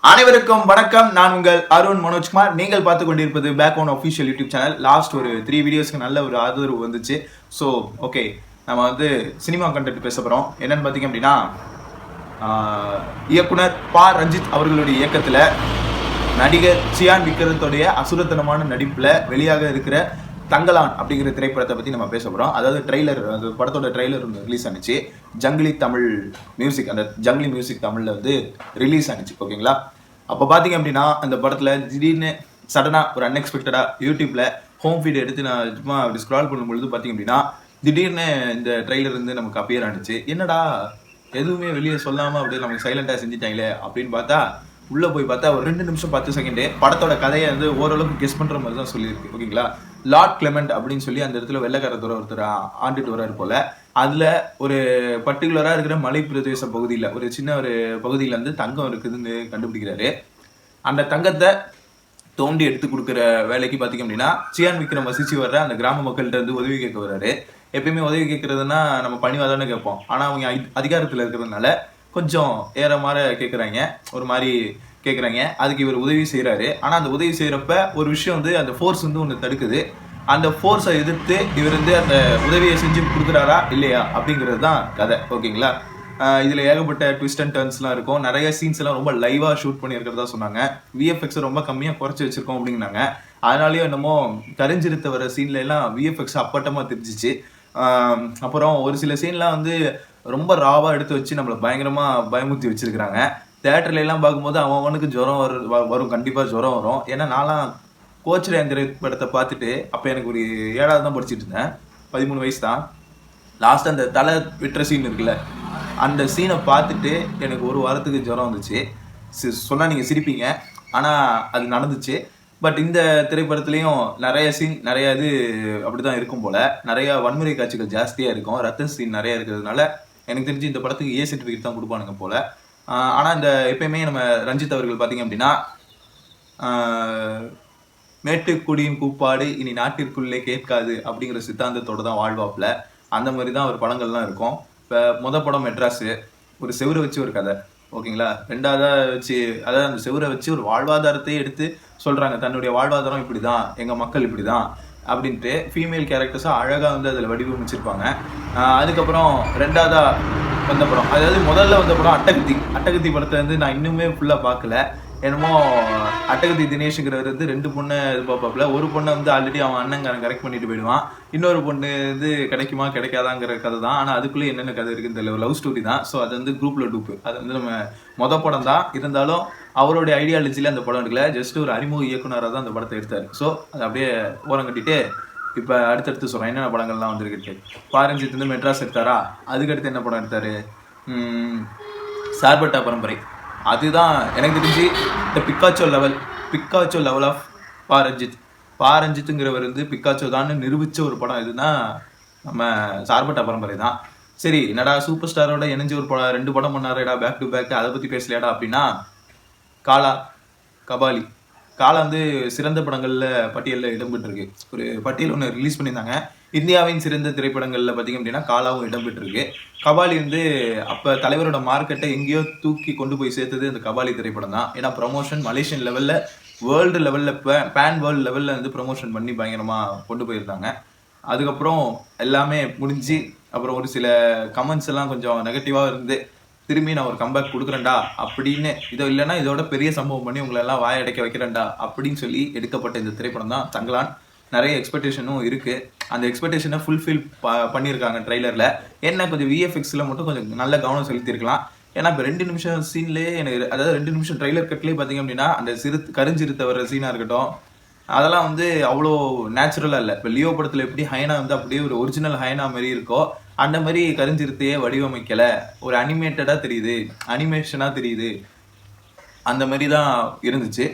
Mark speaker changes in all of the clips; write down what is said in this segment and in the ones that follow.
Speaker 1: அனைவருக்கும் வணக்கம். நான் உங்கள் அருண் மனோஜ்குமார். நீங்கள் பார்த்து கொண்டிருப்பது back one official YouTube channel. Last ஒரு 3 வீடியோஸ்க்கு நல்ல ஒரு ஆதரவு வந்துச்சு. ஸோ ஓகே, நம்ம வந்து சினிமா கண்டென்ட் பேச போகிறோம். என்னன்னு பார்த்தீங்க அப்படின்னா, இயக்குனர் பா ரஞ்சித் அவர்களுடைய இயக்கத்தில் நடிகர் சியான் விக்ரத்துடைய அசுரத்தனமான நடிப்பில் வெளியாக இருக்கிற தங்கலான் அப்படிங்கிற திரைப்படத்தை பற்றி நம்ம பேச போகிறோம். அதாவது ட்ரெய்லர், அந்த படத்தோட ட்ரெய்லர் ரிலீஸ் ஆனிச்சு. ஜங்லி தமிழ் மியூசிக், அந்த ஜங்லி மியூசிக் தமிழில் வந்து ரிலீஸ் ஆனிச்சு. ஓகேங்களா? அப்போ பார்த்தீங்க அப்படின்னா, அந்த படத்தில் திடீர்னு சடனாக ஒரு அன்எக்ஸ்பெக்டடாக யூடியூப்பில் ஹோம் ஃபீட் எடுத்து நான் சும்மா அப்படி ஸ்க்ரால் பண்ணும்பொழுது பார்த்தீங்க அப்படின்னா, திடீர்னு இந்த ட்ரெய்லர் வந்து நமக்கு அப்பியர் ஆனிச்சு. என்னடா எதுவுமே வெளியே சொல்லாமல் அப்படியே நமக்கு சைலண்டாக செஞ்சுட்டாங்களே அப்படின்னு பார்த்தா, உள்ளே போய் பார்த்தா ஒரு 2 நிமிஷம் 10 செகண்டு படத்தோட கதையை வந்து ஓரளவுக்கு கெஸ் பண்ணுற மாதிரி தான் சொல்லியிருக்கு. ஓகேங்களா? லார்ட் கிளெமெண்ட் அப்படின்னு சொல்லி அந்த இடத்துல வெள்ளைக்காரத்தோட ஒருத்தர் ஆண்டுட்டு வர்றாரு போல. அதில் ஒரு பர்டிகுலராக இருக்கிற மலை பிரதேச பகுதியில் ஒரு சின்ன ஒரு பகுதியில் வந்து தங்கம் இருக்குதுன்னு கண்டுபிடிக்கிறாரு. அந்த தங்கத்தை தோண்டி எடுத்து கொடுக்குற வேலைக்கு பார்த்தீங்க அப்படின்னா, சியான் விக்ரம் வசிச்சு வர்ற அந்த கிராம மக்கள்கிட்ட வந்து உதவி கேட்க வர்றாரு. எப்பயுமே உதவி கேட்கறதுன்னா நம்ம பணிவாதானே கேட்போம். ஆனால் அவங்க அதிகாரத்தில் இருக்கிறதுனால கொஞ்சம் ஏறமாற கேட்குறாங்க, ஒரு மாதிரி கேட்குறாங்க. அதுக்கு இவர் உதவி செய்கிறாரு. ஆனால் அந்த உதவி செய்கிறப்ப ஒரு விஷயம் வந்து அந்த ஃபோர்ஸ் வந்து ஒன்று தடுக்குது. அந்த ஃபோர்ஸை எதிர்த்து இவர் வந்து அந்த உதவியை செஞ்சு கொடுக்குறாரா இல்லையா அப்படிங்கிறது தான் கதை. ஓகேங்களா? இதில் ஏகப்பட்ட ட்விஸ்ட் அண்ட் டர்ன்ஸ்லாம் இருக்கும். நிறைய சீன்ஸ் எல்லாம் ரொம்ப லைவாக ஷூட் பண்ணியிருக்கிறதா சொன்னாங்க. விஎஃப்எக்ஸ் ரொம்ப கம்மியாக குறைச்சி வச்சிருக்கோம் அப்படின்னாங்க. அதனாலேயும் என்னமோ கரிஞ்சிருத்த வர சீன்ல எல்லாம் விஎஃப்எக்ஸ் அப்பட்டமாக தெரிஞ்சிச்சு. அப்புறம் ஒரு சில சீன்லாம் வந்து ரொம்ப ராவாக எடுத்து வச்சு நம்மளை பயங்கரமாக பயமுறுத்தி வச்சிருக்கிறாங்க. தேட்டர்ல எல்லாம் பார்க்கும்போது அவனுக்கு ஜுரம் வரும், கண்டிப்பாக ஜுரம் வரும். ஏன்னா நான்லாம் கோச்சர் திரைப்படத்தை பார்த்துட்டு அப்போ எனக்கு ஒரு 7வது தான் படிச்சுட்டு இருந்தேன், 13 வயசு தான். லாஸ்ட் அந்த தலை விட்டுற சீன் இருக்குல்ல, அந்த சீனை பார்த்துட்டு எனக்கு ஒரு வாரத்துக்கு ஜுரம் வந்துச்சு. சொன்னால் நீங்கள் சிரிப்பீங்க, ஆனால் அது நடந்துச்சு. பட் இந்த திரைப்படத்துலையும் நிறைய சீன் நிறைய இது அப்படிதான் இருக்கும் போல. நிறைய வன்முறை காட்சிகள் ஜாஸ்தியாக இருக்கும், ரத்த சீன் நிறைய இருக்கிறதுனால எனக்கு தெரிஞ்சு இந்த படத்துக்கு ஏ சர்டிஃபிகேட் தான் கொடுப்பானுங்க போல. ஆனால் இந்த எப்பயுமே நம்ம ரஞ்சித் அவர்கள் பார்த்தீங்க அப்படின்னா, மேட்டுக்குடியின் கூப்பாடு இனி நாட்டிற்குள்ளே கேட்காது அப்படிங்கிற சித்தாந்தத்தோட தான் வாழ்வாப்பில். அந்த மாதிரி தான் ஒரு படங்கள்லாம் இருக்கும். இப்போ படம் மெட்ராஸு, ஒரு செவுரை வச்சு ஒரு கதை. ஓகேங்களா? 2வதா வச்சு, அதாவது அந்த செவுரை வச்சு ஒரு வாழ்வாதாரத்தையே எடுத்து சொல்கிறாங்க. தன்னுடைய வாழ்வாதாரம் இப்படி தான், எங்கள் மக்கள் இப்படி தான் அப்படின்ட்டு ஃபீமேல் கேரக்டர்ஸாக அழகாக வந்து அதில் வடிவமைச்சிருப்பாங்க. அதுக்கப்புறம் 2வதா வந்த படம், அதாவது முதல்ல வந்த படம் அட்டகத்தி படத்தை வந்து நான் இன்னுமே ஃபுல்லாக பார்க்கல. என்னமோ அட்டகத்தி தினேஷுங்கிறவர் வந்து 2 பொண்ணை எதிர்பார்ப்பாப்புல. ஒரு பொண்ணை வந்து ஆல்ரெடி அவன் அண்ணங்காரன் கரெக்ட் பண்ணிட்டு போயிடுவான். இன்னொரு பொண்ணு வந்து கிடைக்குமா கிடைக்காதாங்கிற கதை தான். ஆனால் அதுக்குள்ளே என்னென்ன கதை இருக்குன்னு தெரியல, லவ் ஸ்டோரி தான். ஸோ அது வந்து குரூப்பில் டூப்பு. அது வந்து நம்ம படம் தான் இருந்தாலும் அவருடைய ஐடியாலஜியில் அந்த படம் எடுக்கல. ஜஸ்ட் ஒரு அறிமுக இயக்குனராக தான் அந்த படத்தை எடுத்தார். ஸோ அதை அப்படியே ஓரம் கட்டிட்டு இப்போ அடுத்தடுத்து சொல்கிறேன் என்னென்ன படங்கள்லாம் வந்துருக்கிட்டு. பாரஞ்சித் வந்து மெட்ராஸ் எடுத்தாரா, அதுக்கடுத்து என்ன படம் எடுத்தார்? சார்பட்டா பரம்பரை. அதுதான் எனக்கு தெரிஞ்சு இந்த பிக்காச்சோ லெவல் ஆஃப் பாரஞ்சித்துங்கிறவர் வந்து பிக்காச்சோ தான் நிரூபித்த ஒரு படம் எதுனா நம்ம சார்பட்டா பரம்பரை தான். சரி, என்னடா சூப்பர் ஸ்டாரோட இணைஞ்சு ஒரு படம் 2 படம் பண்ணாருடா பேக் டு பேக், அதை பற்றி பேசலையாடா அப்படின்னா, கபாலி வந்து சிறந்த படங்களில் பட்டியலில் இடம்பெற்றிருக்கு. ஒரு பட்டியல் ஒன்று ரிலீஸ் பண்ணியிருந்தாங்க. இந்தியாவின் சிறந்த திரைப்படங்களில் பார்த்தீங்க அப்படின்னா காலாவும் இடம்பெற்றிருக்கு. கபாலி வந்து அப்போ தலைவரோட மார்க்கெட்டை எங்கேயோ தூக்கி கொண்டு போய் சேர்த்தது அந்த கபாலி திரைப்படம் தான். ஏன்னா ப்ரமோஷன் மலேசியன் லெவலில், வேர்ல்டு லெவலில், பேன் வேர்ல்டு லெவலில் வந்து ப்ரமோஷன் பண்ணி பயங்கரமாக கொண்டு போயிருந்தாங்க. அதுக்கப்புறம் எல்லாமே முடிஞ்சு அப்புறம் ஒரு சில கமெண்ட்ஸ் எல்லாம் கொஞ்சம் நெகட்டிவாக இருந்து திரும்பி நான் ஒரு கம்பேக் கொடுக்குறேன்டா அப்படின்னு, இதோ இல்லைன்னா இதோட பெரிய சம்பவம் பண்ணி உங்களை எல்லாம் வாயடைக்க வைக்கிறேன்டா அப்படின்னு சொல்லி எடுக்கப்பட்ட இந்த திரைப்படம் தான் தங்கலான். நிறைய எக்ஸ்பெக்டேஷனும் இருக்குது. அந்த எக்ஸ்பெக்டேஷனை ஃபுல்ஃபில் பண்ணியிருக்காங்க ட்ரெய்லரில். என்ன கொஞ்சம் விஎஃப்எக்ஸில் மட்டும் கொஞ்சம் நல்ல கவனம் செலுத்தியிருக்கலாம். ஏன்னா இப்போ 2 நிமிஷம் சீன்லேயே எனக்கு, அதாவது 2 நிமிஷம் ட்ரெய்லர் கட்லேயே பார்த்தீங்க அப்படின்னா அந்த கரிஞ்சிருத்த வர சீனாக இருக்கட்டும், அதெல்லாம் வந்து அவ்வளோ நேச்சுரலாக இல்லை. இப்போ லியோ படத்தில் எப்படி ஹைனா வந்து அப்படியே ஒரு ஒரிஜினல் ஹைனா மாதிரி இருக்கோ, அந்த மாதிரி கரிஞ்சிருத்தையே வடிவமைக்கலை. ஒரு அனிமேட்டடாக தெரியுது, அனிமேஷனாக தெரியுது, அந்த மாதிரி தான் இருந்துச்சு.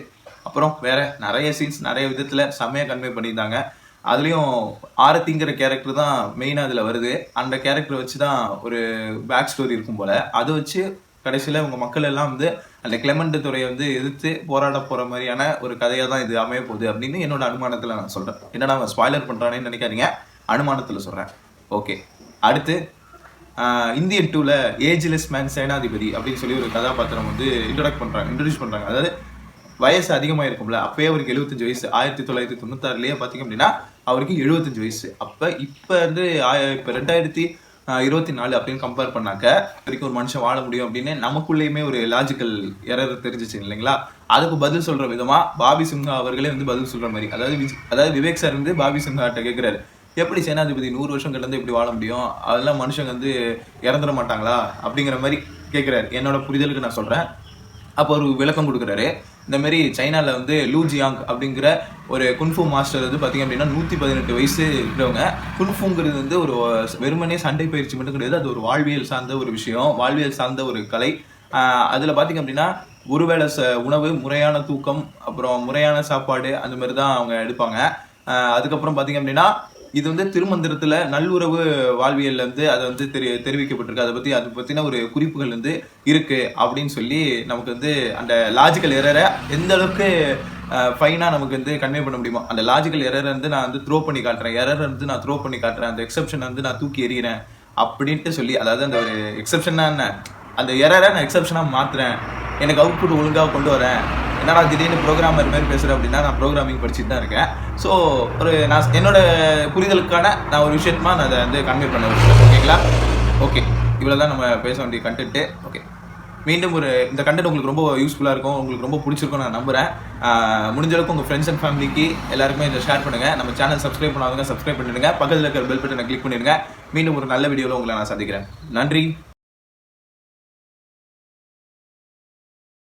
Speaker 1: அப்புறம் வேறு நிறைய சீன்ஸ் நிறைய விதத்தில் செம்மையாக கன்வே பண்ணியிருந்தாங்க. அதுலேயும் ஆரத்திங்கிற கேரக்டர் தான் மெயினாக அதில் வருது. அந்த கேரக்டர் வச்சு தான் ஒரு பேக் ஸ்டோரி இருக்கும் போல். அதை வச்சு கடைசியில் உங்கள் மக்கள் எல்லாம் வந்து அந்த கிளெமெண்ட் துறையை வந்து எதிர்த்து போராட போகிற மாதிரியான ஒரு கதையாக தான் இது அமைய போகுது அப்படின்னு என்னோட அனுமானத்தில் நான் சொல்கிறேன். என்னடா அவன் ஸ்பாய்லர் பண்ணுறானேன்னு நினைக்காதீங்க, அனுமானத்தில் சொல்கிறேன். ஓகே, அடுத்து இந்தியன் 2ல ஏஜ்லெஸ் மேன் சேனாதிபதி அப்படின்னு சொல்லி ஒரு கதாபாத்திரம் வந்து இன்ட்ரடியூஸ் பண்றாங்க. அதாவது வயசு அதிகமாக இருக்கும்ல, அப்பயே அவருக்கு 75 வயசு. 1996லயே பார்த்தீங்க அப்படின்னா அவருக்கு 75 வயசு. இப்போ வந்து இப்போ 2024 அப்படின்னு கம்பேர் பண்ணாக்க வரைக்கும் ஒரு மனுஷன் வாழ முடியும் அப்படின்னு நமக்குள்ளேயுமே ஒரு லாஜிக்கல் எரர் தெரிஞ்சிச்சு இல்லைங்களா? அதுக்கு பதில் சொல்ற விதமா பாபி சிம்ஹா அவர்களே வந்து பதில் சொல்ற மாதிரி, அதாவது விவேக் சார் வந்து பாபி சிம்ஹாட்ட கேட்கிறாரு, எப்படி சேனாதிபதி 100 வருஷம் கிட்ட இப்படி வாழ முடியும், அதெல்லாம் மனுஷங்க வந்து இறந்துட மாட்டாங்களா அப்படிங்கிற மாதிரி கேட்கிறாரு. என்னோட புரிதலுக்கு நான் சொல்றேன். அப்போ ஒரு விளக்கம் கொடுக்குறாரு. இந்த மாதிரி சைனால வந்து லூ ஜியாங் அப்படிங்கிற ஒரு குன்ஃபு மாஸ்டர் வந்து பார்த்தீங்க அப்படின்னா 118 வயசு இருக்கிறவங்க. குன்ஃபுங்கிறது வந்து ஒரு வெறுமனே சண்டை பயிற்சி மட்டும் கிடையாது, அது ஒரு வாழ்வியல் சார்ந்த ஒரு விஷயம், வாழ்வியல் சார்ந்த ஒரு கலை. அதில் பார்த்தீங்க அப்படின்னா ஒருவேளை உணவு, முறையான தூக்கம், அப்புறம் முறையான சாப்பாடு, அந்த மாதிரி தான் அவங்க எடுப்பாங்க. அதுக்கப்புறம் பார்த்தீங்க அப்படின்னா இது வந்து திருமந்திரத்துல நல்லுறவு வாழ்வியல் வந்து அதை வந்து தெரிவிக்கப்பட்டிருக்கு. அதை பத்தின ஒரு குறிப்புகள் வந்து இருக்கு அப்படின்னு சொல்லி நமக்கு வந்து அந்த லாஜிக்கல் எரரை எந்த அளவுக்கு ஃபைனா நமக்கு வந்து கன்வே பண்ண முடியுமோ அந்த லாஜிக்கல் எரரை வந்து நான் வந்து த்ரோ பண்ணி காட்டுறேன், அந்த எக்ஸெப்ஷன் வந்து நான் தூக்கி எறிகிறேன் அப்படின்ட்டு சொல்லி, அதாவது அந்த ஒரு எக்ஸெப்ஷனா என்ன, அந்த எரரை நான் எக்ஸெப்ஷனா மாத்துறேன், எனக்கு அவுட்புட் ஒழுங்காக கொண்டு வரேன். என்னடா திடீர்னு ப்ரோக்ராமர் மாதிரி பேசுகிறேன் அப்படின்னா நான் ப்ரோக்ராமிங் படிச்சுட்டு தான் இருக்கேன். ஸோ நான் என்னோட புரிதலுக்கான நான் ஒரு விஷயமா நான் அதை வந்து கன்வே பண்ண வச்சுருக்கேன். ஓகேங்களா? ஓகே, இவ்வளோ தான் நம்ம பேச வேண்டிய கண்டென்ட்டு. ஓகே, மீண்டும் இந்த கண்டென்ட் உங்களுக்கு ரொம்ப யூஸ்ஃபுல்லாக இருக்கும், உங்களுக்கு ரொம்ப பிடிச்சிருக்கும் நான் நம்புகிறேன். முடிஞ்ச அளவுக்கு உங்கள் ஃப்ரெண்ட்ஸ் அண்ட் ஃபேமிலிக்கு எல்லாருக்குமே இதை ஷேர் பண்ணுங்கள். நம்ம சேனல் சப்ஸ்கிரைப் பண்ணாதவங்க சப்ஸ்கிரைப் பண்ணிடுங்க, பக்கத்தில் இருக்கிற பெல் பட்டனை கிளிக் பண்ணிடுங்க. மீண்டும் ஒரு நல்ல வீடியோவில் உங்களை நான் சந்திக்கிறேன். நன்றி.